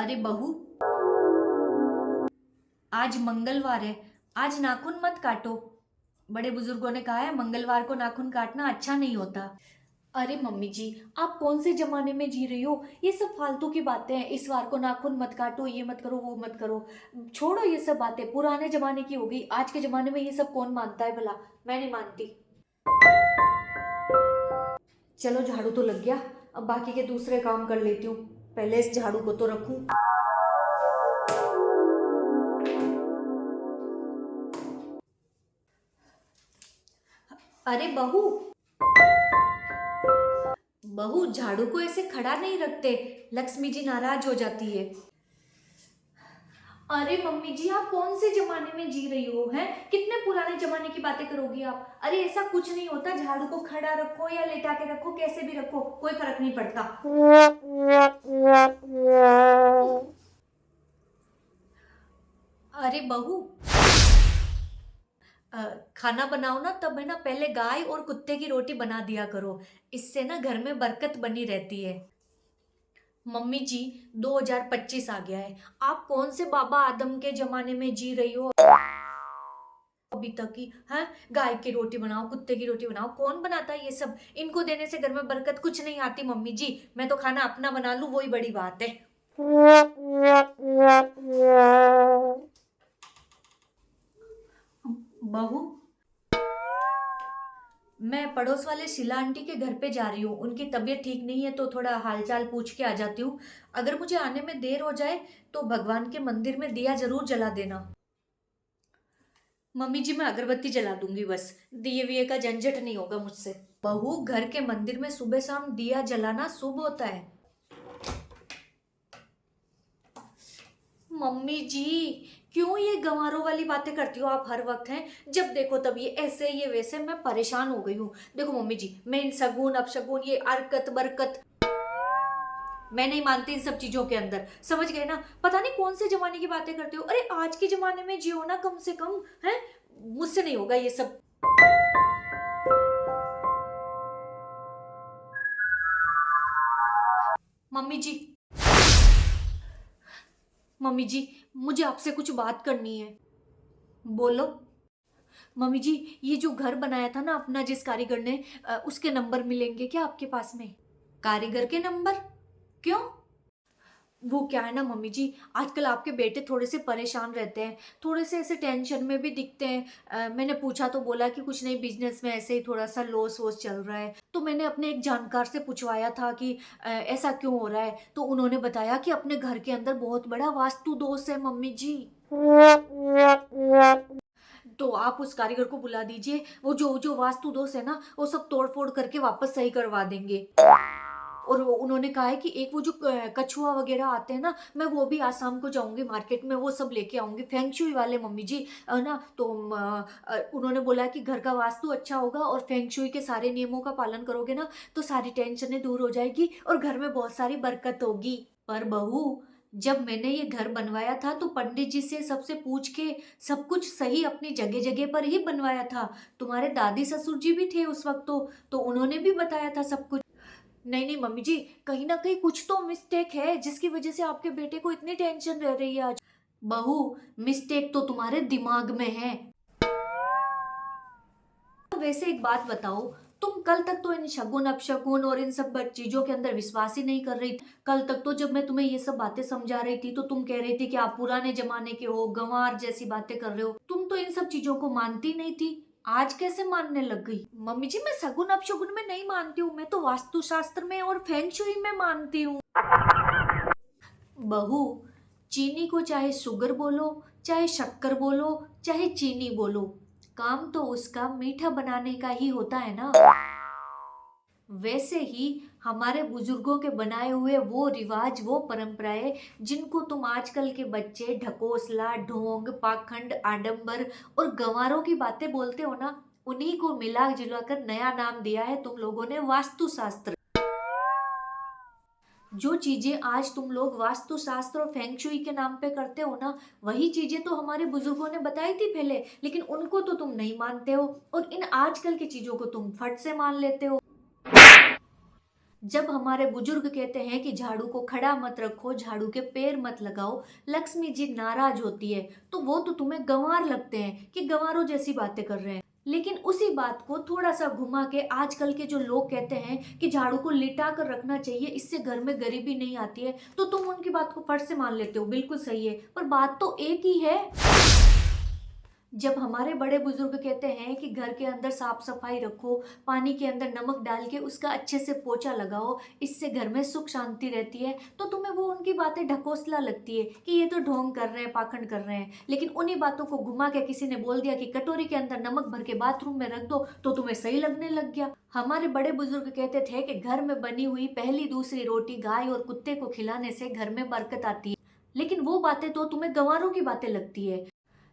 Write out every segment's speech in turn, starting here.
अरे बहू, आज मंगलवार है। आज नाखून मत काटो। बड़े बुजुर्गों ने कहा है मंगलवार को नाखून काटना अच्छा नहीं होता। अरे मम्मी जी, आप कौन से जमाने में जी रही हो? ये सब फालतू की बातें हैं। इस वार को नाखून मत काटो, ये मत करो, वो मत करो। छोड़ो ये सब बातें, पुराने जमाने की हो गई। आज के जमाने में ये सब कौन मानता है भला? मैं नहीं मानती। चलो झाड़ू तो लग गया, अब बाकी के दूसरे काम कर लेती हूँ। पहले इस झाड़ू को तो रखूं। अरे बहू, बहू झाड़ू को ऐसे खड़ा नहीं रखते, लक्ष्मी जी नाराज हो जाती है। अरे मम्मी जी, आप कौन से जमाने में जी रही हो? हैं, कितने पुराने जमाने की बातें करोगी आप? अरे ऐसा कुछ नहीं होता, झाड़ू को खड़ा रखो या लेटा के रखो, कैसे भी रखो, कोई फर्क नहीं पड़ता। अरे बहू, खाना बनाओ ना, तब है ना पहले गाय और कुत्ते की रोटी बना दिया करो। इससे ना घर में बरकत बनी रहती है। मम्मी जी, 2025 आ गया है। आप कौन से बाबा आदम के जमाने में जी रही हो अभी तक की? हैं, गाय की रोटी बनाओ, कुत्ते की रोटी बनाओ, कौन बनाता है ये सब? इनको देने से घर में बरकत कुछ नहीं आती मम्मी जी। मैं तो खाना अपना बना लूं, वही बड़ी बात है। बहू, मैं पड़ोस वाले शीला आंटी के घर पे जा रही हूँ। उनकी तबीयत ठीक नहीं है, तो थोड़ा हालचाल पूछ के आ जाती हूँ। अगर मुझे आने में देर हो जाए तो भगवान के मंदिर में दिया जरूर जला देना। मम्मी जी, मैं अगरबत्ती जला दूंगी बस। दिए विए का झंझट नहीं होगा मुझसे। बहू, घर के मंदिर में सुबह शाम दिया जलाना शुभ होता है। मम्मी जी, क्यों ये गंवारों वाली बातें करती हो आप हर वक्त? हैं, जब देखो तब ये ऐसे ये वैसे, मैं परेशान हो गई हूँ। देखो मम्मी जी, मैं इन शगुन अपशगुन, ये अरकत बरकत, मैं नहीं मानती इन सब चीजों के अंदर। समझ गए ना? पता नहीं कौन से जमाने की बातें करते हो। अरे आज के जमाने में जियो ना कम से कम। है, मुझसे नहीं होगा ये सब। मम्मी जी, मम्मी जी, मुझे आपसे कुछ बात करनी है। बोलो। मम्मी जी, ये जो घर बनाया था ना अपना जिस कारीगर ने, उसके नंबर मिलेंगे क्या आपके पास में? कारीगर के नंबर? क्यों? वो क्या है ना मम्मी जी, आजकल आपके बेटे थोड़े से परेशान रहते हैं, थोड़े से ऐसे टेंशन में भी दिखते हैं। मैंने पूछा तो बोला कि कुछ नहीं, बिजनेस में ऐसे ही थोड़ा सा लॉस वॉस चल रहा है। तो मैंने अपने एक जानकार से पूछवाया था कि ऐसा क्यों हो रहा है, तो उन्होंने बताया कि अपने घर के अंदर बहुत बड़ा वास्तु दोष है मम्मी जी। तो आप उस कारीगर को बुला दीजिए, वो जो जो वास्तु दोष है ना, वो सब तोड़ फोड़ करके वापस सही करवा देंगे। और उन्होंने कहा है कि एक वो जो कछुआ वगैरह आते हैं ना, मैं वो भी आज शाम को जाऊंगी मार्केट में, वो सब लेके आऊंगी, फेंगशुई वाले मम्मी जी। ना तो उन्होंने बोला है कि घर का वास्तु अच्छा होगा और फेंगशुई के सारे नियमों का पालन करोगे ना, तो सारी टेंशनें दूर हो जाएगी और घर में बहुत सारी बरकत होगी। पर बहू, जब मैंने ये घर बनवाया था तो पंडित जी से सबसे पूछ के सब कुछ सही अपनी जगह जगह पर ही बनवाया था। तुम्हारे दादी ससुर जी भी थे उस वक्त, तो उन्होंने भी बताया था सब कुछ। नहीं नहीं मम्मी जी, कहीं ना कहीं कुछ तो मिस्टेक है जिसकी वजह से आपके बेटे को इतनी टेंशन रह रही है आज। बहू, मिस्टेक तो तुम्हारे दिमाग में है। वैसे एक बात बताओ, तुम कल तक तो इन शगुन अपशगुन और इन सब चीजों के अंदर विश्वास ही नहीं कर रही थी। कल तक तो जब मैं तुम्हें ये सब बातें समझा रही थी तो तुम कह रही थी कि आप पुराने जमाने के हो, गंवार जैसी बातें कर रहे हो। तुम तो इन सब चीजों को मानती नहीं थी, आज कैसे मानने लग गई? मम्मी जी, मैं सगुन अपशगुन में नहीं मानती हूँ, मैं तो वास्तुशास्त्र में और फेंग शुई में मानती हूँ। बहू, चीनी को चाहे शुगर बोलो, चाहे शक्कर बोलो, चाहे चीनी बोलो, काम तो उसका मीठा बनाने का ही होता है ना। वैसे ही हमारे बुजुर्गों के बनाए हुए वो रिवाज, वो परंपराएं, जिनको तुम आजकल के बच्चे ढकोसला, ढोंग, पाखंड, आडंबर और गंवारों की बातें बोलते हो ना, उन्हीं को मिला जुला कर नया नाम दिया है तुम लोगों ने वास्तुशास्त्र। जो चीजें आज तुम लोग वास्तुशास्त्र और फेंगशुई के नाम पे करते हो ना, वही चीजें तो हमारे बुजुर्गों ने बताई थी पहले, लेकिन उनको तो तुम नहीं मानते हो और इन आजकल की चीजों को तुम फट से मान लेते हो। जब हमारे बुजुर्ग कहते हैं कि झाड़ू को खड़ा मत रखो, झाड़ू के पैर मत लगाओ, लक्ष्मी जी नाराज होती है, तो वो तो तुम्हें गंवार लगते हैं कि गंवारों जैसी बातें कर रहे हैं। लेकिन उसी बात को थोड़ा सा घुमा के आजकल के जो लोग कहते हैं कि झाड़ू को लिटा कर रखना चाहिए, इससे घर में गरीबी नहीं आती है, तो तुम उनकी बात को फट से मान लेते हो। बिल्कुल सही है, पर बात तो एक ही है। जब हमारे बड़े बुजुर्ग कहते हैं कि घर के अंदर साफ सफाई रखो, पानी के अंदर नमक डाल के उसका अच्छे से पोछा लगाओ, इससे घर में सुख शांति रहती है, तो तुम्हें वो उनकी बातें ढकोसला लगती है कि ये तो ढोंग कर रहे हैं, पाखंड कर रहे हैं। लेकिन उन्हीं बातों को घुमा के किसी ने बोल दिया कि कटोरी के अंदर नमक भर के बाथरूम में रख दो, तो तुम्हें सही लगने लग गया। हमारे बड़े बुजुर्ग कहते थे कि घर में बनी हुई पहली दूसरी रोटी गाय और कुत्ते को खिलाने से घर में बरकत आती है। लेकिन वो बातें तो तुम्हें गंवारों की बातें लगती है।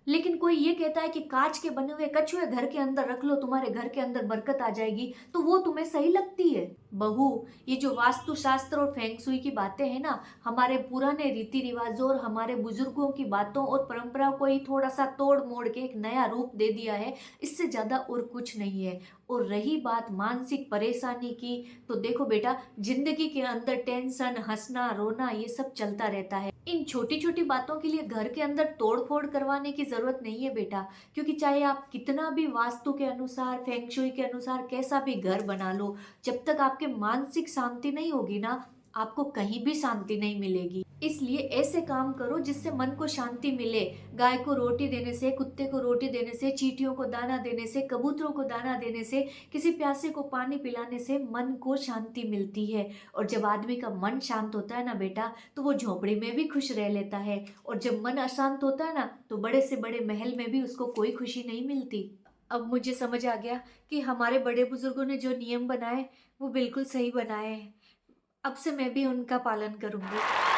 लेकिन कोई ये कहता है कि कांच के बने हुए कछुए घर के अंदर रख लो, तुम्हारे घर के अंदर बरकत आ जाएगी, तो वो तुम्हें सही लगती है। बहू, ये जो वास्तु शास्त्र और फेंग शुई की बातें हैं ना, हमारे पुराने रीति रिवाजों और हमारे बुजुर्गों की बातों और परंपरा को ही थोड़ा सा तोड़ मोड़ के एक नया रूप दे दिया है, इससे ज्यादा और कुछ नहीं है। और रही बात मानसिक परेशानी की, तो देखो बेटा, जिंदगी के अंदर टेंशन, हंसना, रोना, ये सब चलता रहता है। इन छोटी छोटी बातों के लिए घर के अंदर तोड़ फोड़ करवाने की जरूरत नहीं है बेटा। क्योंकि चाहे आप कितना भी वास्तु के अनुसार, फेंग शुई के अनुसार कैसा भी घर बना लो, जब तक आपके मानसिक शांति नहीं होगी ना, आपको कहीं भी शांति नहीं मिलेगी। इसलिए ऐसे काम करो जिससे मन को शांति मिले। गाय को रोटी देने से, कुत्ते को रोटी देने से, चींटियों को दाना देने से, कबूतरों को दाना देने से, किसी प्यासे को पानी पिलाने से मन को शांति मिलती है। और जब आदमी का मन शांत होता है ना बेटा, तो वो झोपड़ी में भी खुश रह लेता है। और जब मन अशांत होता है ना, तो बड़े से बड़े महल में भी उसको कोई खुशी नहीं मिलती। अब मुझे समझ आ गया कि हमारे बड़े बुजुर्गों ने जो नियम बनाए वो बिल्कुल सही बनाए हैं। अब से मैं भी उनका पालन करूंगी।